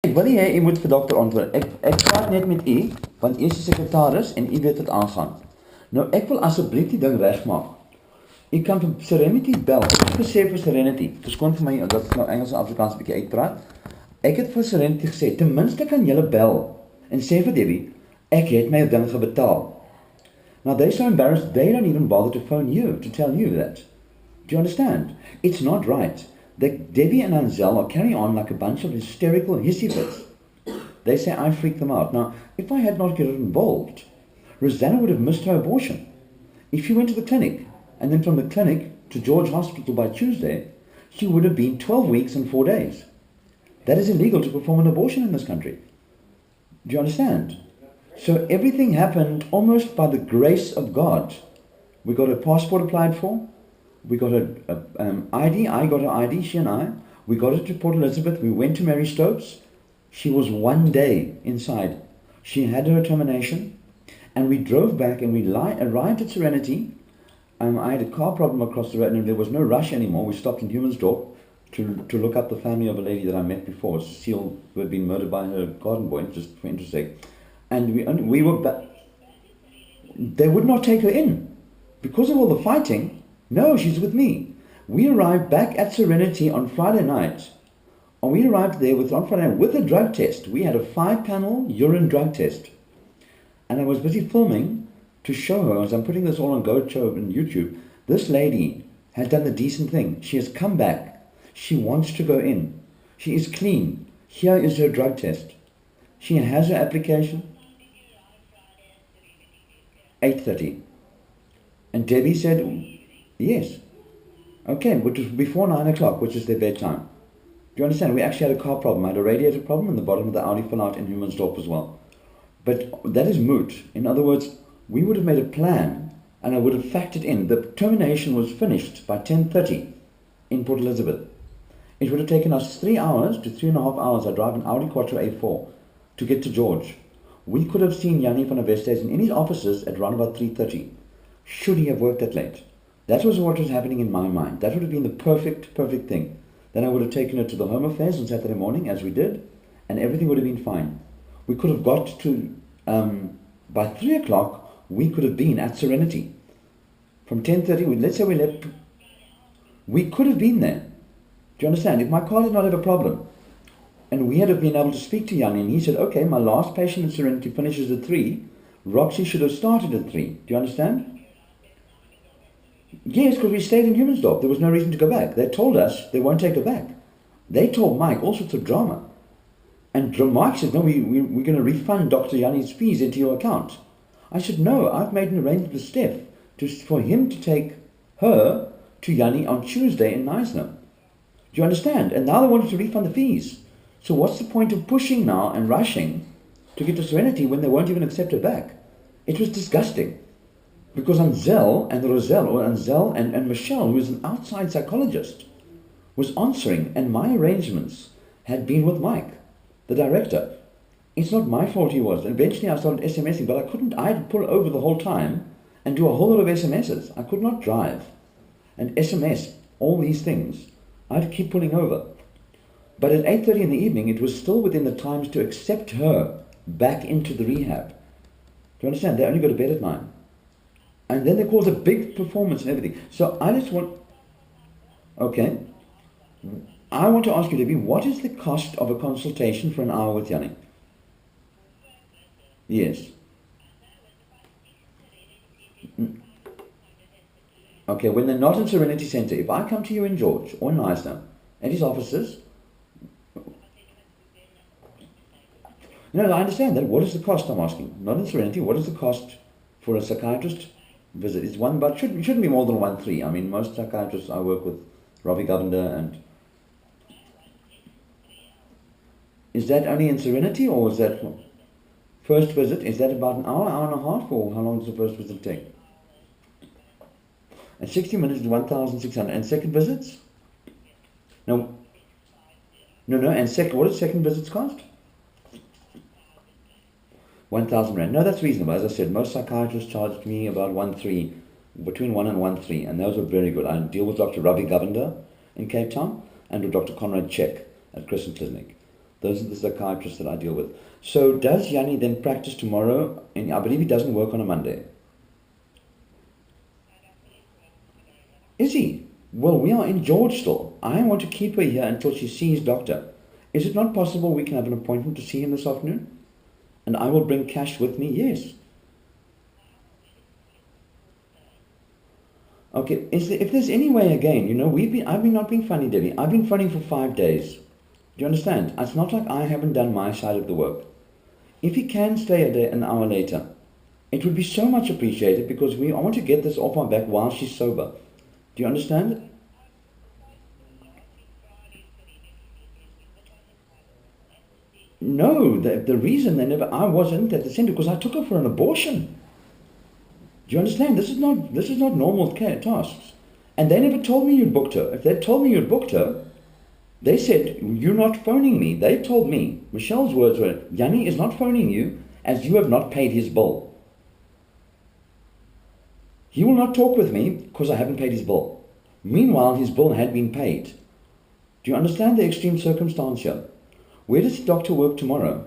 Ek wil nie hê u moet vir dokter antwoord. Ek praat net met u, want u is die sekretaris en u weet wat aangaan. Nou ek wil asseblief die ding regmaak. U kan vir Serenity bel. Ek het gesê vir Serenity, verskoon vir my dat ek nou Engels en Afrikaans 'n bietjie uitpraat. Ek het vir Serenity gesê, ten minste kan julle bel en sê vir Debbie, ek het my ding gebetaal. Now they're so embarrassed, they don't even bother to phone you to tell you that. Do you understand? It's not right. Debbie and Ansel are carrying on like a bunch of hysterical hissy fits. They say I freaked them out. Now, if I had not gotten involved, Rosanna would have missed her abortion. If she went to the clinic, and then from the clinic to George Hospital by Tuesday, she would have been 12 weeks and 4 days. That is illegal to perform an abortion in this country. Do you understand? So everything happened almost by the grace of God. We got a passport applied for. We got an ID. I got an ID, she and I. We got it to Port Elizabeth. We went to Mary Stopes. She was 1 day inside. She had her termination. And we drove back and we arrived at Serenity. I had a car problem across the road and there was no rush anymore. We stopped in Humansdorp to look up the family of a lady that I met before, Cecile, who had been murdered by her garden boy, just for interest sake. And we were back. They would not take her in. Because of all the fighting, no, she's with me. We arrived back at Serenity on Friday night. And we arrived there on Friday night with a drug test. We had a 5-panel urine drug test. And I was busy filming to show her, as I'm putting this all on GoPro and YouTube, this lady has done the decent thing. She has come back. She wants to go in. She is clean. Here is her drug test. She has her application. 8:30. And Debbie said, yes. Okay, which was before 9 o'clock, which is their bedtime. Do you understand? We actually had a car problem. I had a radiator problem and the bottom of the Audi fell out in Humansdorp as well. But that is moot. In other words, we would have made a plan and I would have factored in. The termination was finished by 10:30 in Port Elizabeth. It would have taken us 3 hours to 3.5 hours. I drive an Audi Quattro A4 to get to George. We could have seen Yanni van der Westhuizen in his offices at around about 3:30. Should he have worked that late? That was what was happening in my mind. That would have been the perfect thing. Then I would have taken her to the Home Affairs on Saturday morning, as we did, and everything would have been fine. We could have got to, by 3 o'clock, we could have been at Serenity. From 10:30, let's say we left, we could have been there. Do you understand? If my car did not have a problem, and we had been able to speak to Yanni, and he said, okay, my last patient at Serenity finishes at 3, Roxy should have started at 3. Do you understand? Yes, because we stayed in Humansdorp. There was no reason to go back. They told us they won't take her back. They told Mike all sorts of drama. And Mike said, no, we're going to refund Dr. Yanni's fees into your account. I said, no, I've made an arrangement with Steph for him to take her to Yanni on Tuesday in Neisner. Do you understand? And now they wanted to refund the fees. So what's the point of pushing now and rushing to get to Serenity when they won't even accept her back? It was disgusting. Because Ansel and Michelle, who is an outside psychologist, was answering, and my arrangements had been with Mike, the director. It's not my fault he was. And eventually I started SMSing, but I had to pull over the whole time and do a whole lot of SMSs. I could not drive and SMS all these things. I had to keep pulling over. But at 8:30 in the evening, it was still within the times to accept her back into the rehab. Do you understand? They only go to bed at 9. And then they cause a big performance and everything. So I just want... Okay. I want to ask you, Debbie, what is the cost of a consultation for an hour with Yanni? Yes. Okay, when they're not in Serenity Centre, if I come to you in George or in Neisner, at his offices... No, I understand that. What is the cost, I'm asking? Not in Serenity. What is the cost for a psychiatrist visit? It's one, but shouldn't be more than 1.3. I mean, most psychiatrists I work with, Robbie Govender, and... Is that only in Serenity, or is that... First visit, is that about an hour, hour and a half, or how long does the first visit take? And 60 minutes is 1,600. And second visits? No, and what does second visits cost? 1,000 rand. No, that's reasonable. As I said, most psychiatrists charged me about 1.3, between 1 and 1.3, and those are very good. I deal with Dr. Robbie Govender in Cape Town and with Dr. Conrad Check at Crescent Clinic. Those are the psychiatrists that I deal with. So does Yanni then practice tomorrow? And I believe he doesn't work on a Monday. Is he? Well, we are in George still. I want to keep her here until she sees doctor. Is it not possible we can have an appointment to see him this afternoon? And I will bring cash with me? Yes. Okay, if there's any way again, I've been not being funny, Debbie. I've been phoning for 5 days. Do you understand? It's not like I haven't done my side of the work. If he can stay an hour later, it would be so much appreciated because I want to get this off my back while she's sober. Do you understand? No, the reason I wasn't at the center because I took her for an abortion. Do you understand? This is not normal tasks. And they never told me you'd booked her. If they'd told me you'd booked her, they said, you're not phoning me. They told me, Michelle's words were, Yanni is not phoning you as you have not paid his bill. He will not talk with me because I haven't paid his bill. Meanwhile, his bill had been paid. Do you understand the extreme circumstance here? Where does the doctor work tomorrow?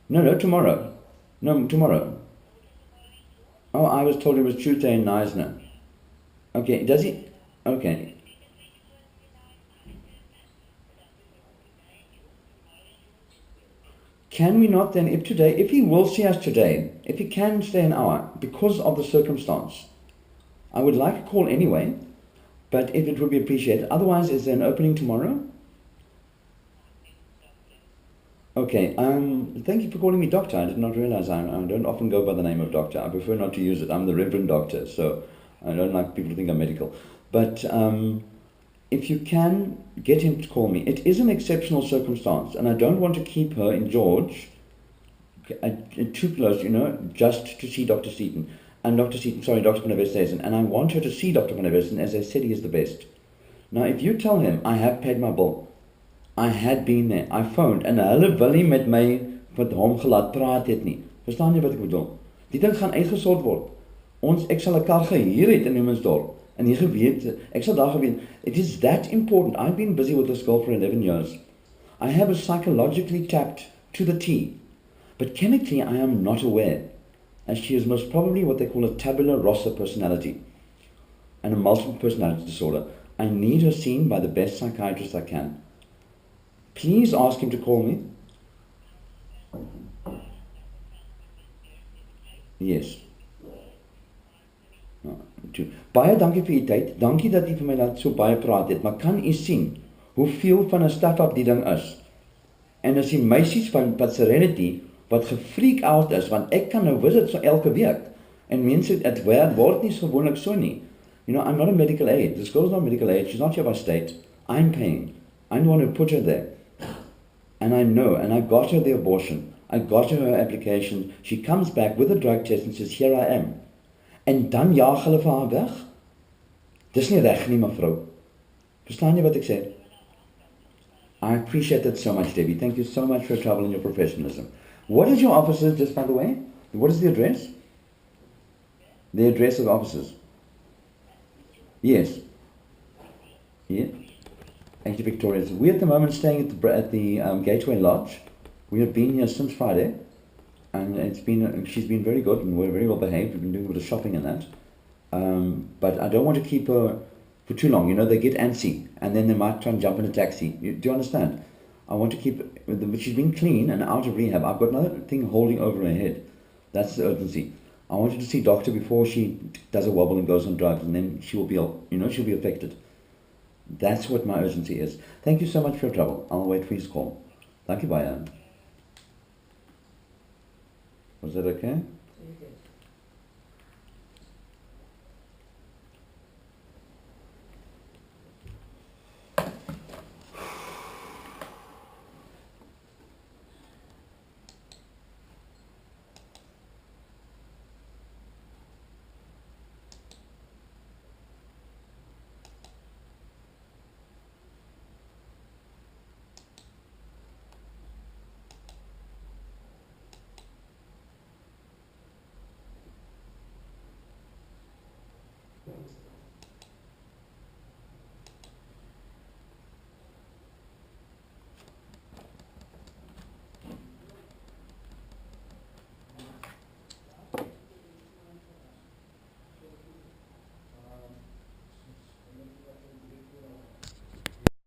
No, tomorrow. No, tomorrow. Oh, I was told it was Tuesday in Neisner. Okay, does he? Okay. Can we not then, if he will see us today, if he can stay an hour, because of the circumstance, I would like a call anyway, but if it would be appreciated. Otherwise, is there an opening tomorrow? Okay, thank you for calling me doctor. I did not realize I don't often go by the name of doctor. I prefer not to use it. I'm the Reverend Doctor, so I don't like people to think I'm medical. But if you can get him to call me, it is an exceptional circumstance, and I don't want to keep her in George too close, just to see Dr. Seaton. And Dr. Panavestaisen, and I want her to see Dr. Panavestaisen, as I said, he is the best. Now, if you tell him, I have paid my bill, I had been there, I phoned, en hulle wil nie met my met hom gelaat praat het nie. Verstaan jy wat ek bedoel? Die ding gaan uitgesort word. Ek sal 'n kar gehuur het in Newmansdorp, en jy geweet, ek sal daar geweet. It is that important. I've been busy with this girl for 11 years. I have her psychologically tapped to the T, but chemically I am not aware, as she is most probably what they call a tabula rasa personality, and a multiple personality disorder. I need her seen by the best psychiatrist I can. Please ask him to call me. Yes. Baie dankie vir u tyd. Dankie dat u vir my laat so baie praat het, maar kan u sien hoeveel van 'n start-up die ding is? En as die meisies van Serenity wat gefreak out is, want ek kan nou visit so elke week, en mense, het word nie gewoonlik so nie. I'm not a medical aid. This girl's not medical aid. She's not here by state. I'm paying. I'm the one who put her there. And I know, and I got her the abortion. I got her application. She comes back with a drug test and says, here I am. En dan jaag hulle vir haar weg. Dis nie reg nie, mevrou. Verstaan jy wat ek sê? I appreciate that so much, Debbie. Thank you so much for your trouble and your professionalism. What is your offices, just by the way? What is the address? The address of the offices. Yes. Yeah. Thank you, Victoria. So we're at the moment staying at the Gateway Lodge. We have been here since Friday, and she's been very good, and we're very well behaved. We've been doing a bit of shopping and that. But I don't want to keep her for too long. They get antsy, and then they might try and jump in a taxi. Do you understand? I want to keep. She's been clean and out of rehab. I've got another thing holding over her head. That's the urgency. I want her to see doctor before she does a wobble and goes on drugs, and then she will be, she'll be affected. That's what my urgency is. Thank you so much for your trouble. I'll wait for his call. Thank you, bye. Was that okay?